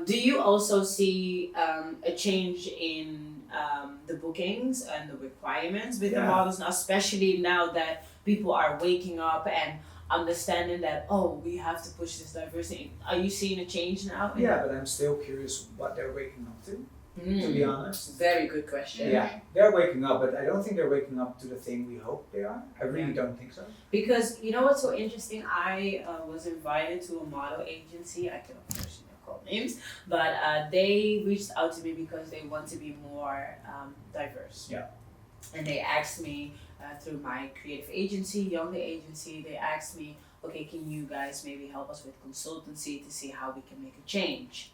Do you also see a change in the bookings and the requirements with the models now, especially now that people are waking up and understanding that, oh, we have to push this diversity? Are you seeing a change now? Yeah, but I'm still curious what they're waking up to be honest. Very good question. Yeah, they're waking up, but I don't think they're waking up to the thing we hope they are. I really don't think so. Because you know what's so interesting? I was invited to a model agency. I can of course call names, but they reached out to me because they want to be more diverse. Yeah. And they asked me through my creative agency, younger agency, they asked me, okay, can you guys maybe help us with consultancy to see how we can make a change?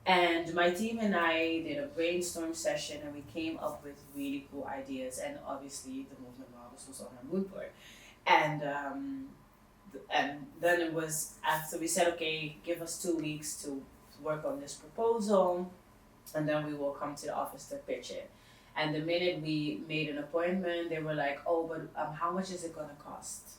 And my team and I did a brainstorm session and we came up with really cool ideas, and obviously the movement models was on our mood board. And then it was after we said, okay, give us 2 weeks to work on this proposal and then we will come to the office to pitch it. And the minute we made an appointment, they were like, oh, but how much is it gonna cost?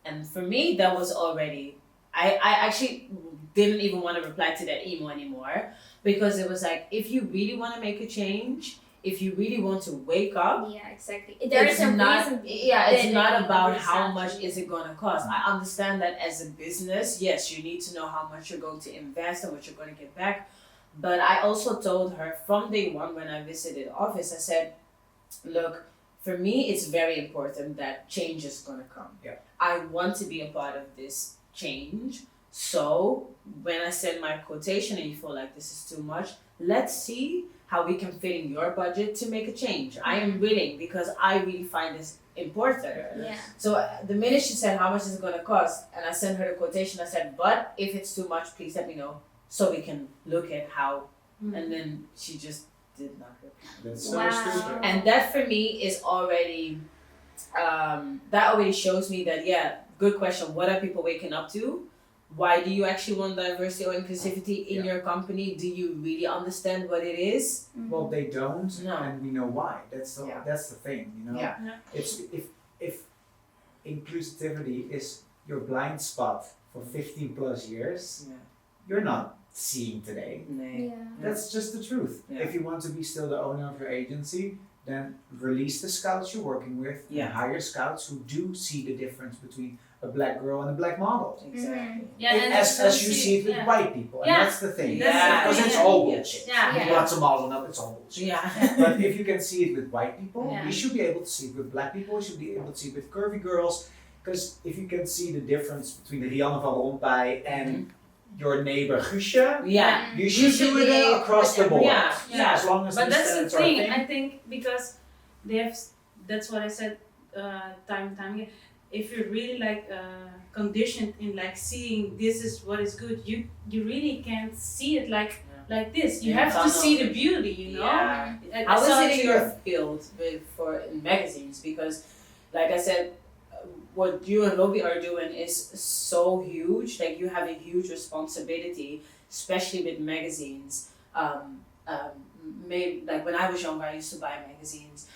And for me, that was already, I actually didn't even want to reply to that email anymore, because it was like, if you really want to make a change, if you really want to wake up, yeah, exactly. There's a reason. Yeah, it's not about how much is it gonna cost. I understand that as a business, yes, you need to know how much you're going to invest and what you're going to get back. But I also told her from day one when I visited the office, I said, look, for me, it's very important that change is gonna come. Yeah. I want to be a part of this change. So when I send my quotation and you feel like this is too much, let's see how we can fit in your budget to make a change. I am willing, because I really find this important. Yeah. So the minute she said, how much is it gonna cost? And I sent her the quotation, I said, but if it's too much, please let me know so we can look at how. And then she just did not reply. That's so stupid. And that for me is already, that already shows me that, yeah, good question. What are people waking up to? Why do you actually want diversity or inclusivity in your company? Do you really understand what it is? Well, they don't, No. and we know why. That's the thing, you know. Yeah. It's if inclusivity is your blind spot for 15 plus years, you're not seeing today. Yeah. That's just the truth. Yeah. If you want to be still the owner of your agency, then release the scouts you're working with and hire scouts who do see the difference between a black girl and a black model. Exactly. Yeah, and as you see it with white people, and that's the thing. Yeah. Because it's all bullshit. Yeah. If lots of models up, it's all bullshit. Yeah. But if you can see it with white people, Yeah. you should be able to see it with black people, you should be able to see it with curvy girls. Because if you can see the difference between Rianne van Rompuy and your neighbor Guusje, Yeah. you should do it across the board. Yeah. Yeah. As long as But these that's the standards are a thing, thing. I think, because they have, that's what I said time and time again. If you're really like conditioned in like seeing this is what is good, you really can't see it like this. You have to see the beauty, you know. Yeah. And How is so it in to- your field in magazines? Because, like I said, what you and Robbie are doing is so huge. Like, you have a huge responsibility, especially with magazines. Maybe like when I was younger, I used to buy magazines.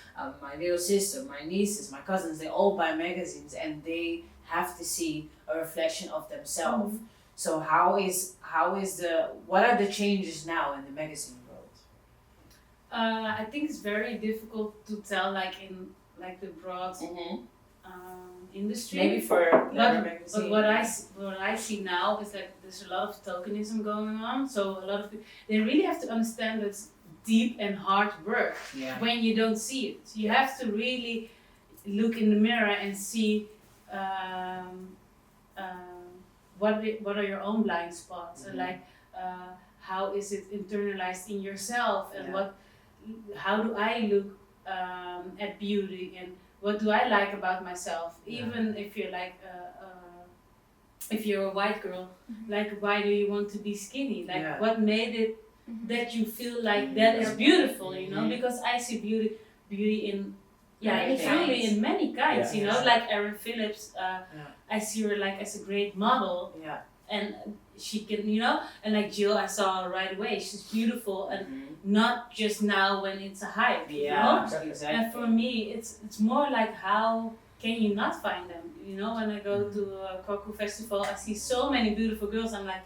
My little sister, my nieces, my cousins, they all buy magazines, and they have to see a reflection of themselves. So what are the changes now in the magazine world? I think it's very difficult to tell, like in like the broad industry. Maybe for Glamour Magazine. But what I see now is that there's a lot of tokenism going on. So a lot of people, they really have to understand that it's deep and hard work when you don't see it. You have to really look in the mirror and see what are your own blind spots, and like how is it internalized in yourself, and how do I look at beauty, and what do I like about myself, even if you're like if you're a white girl, like why do you want to be skinny, like what made it that you feel like that is beautiful, you know, because I see beauty in truly in many kinds, you know, like Erin Phillips, I see her like as a great model, and she can, you know, and like Jill, I saw her right away, she's beautiful, and not just now when it's a hype, you know? Exactly. And for me, it's more like, how can you not find them, you know? When I go to a Koku festival, I see so many beautiful girls, I'm like,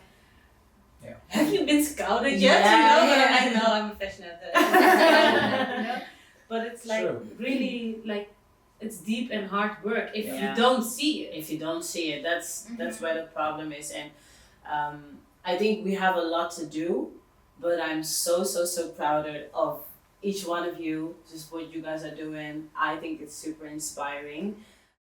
have you been scouted Yeah, yet? You know, yeah. I know I'm a fashion editor. You know? But it's like True. really like it's deep and hard work if Yeah. you don't see it. If you don't see it, that's where the problem is. And I think we have a lot to do, but I'm so proud of each one of you, just what you guys are doing. I think it's super inspiring.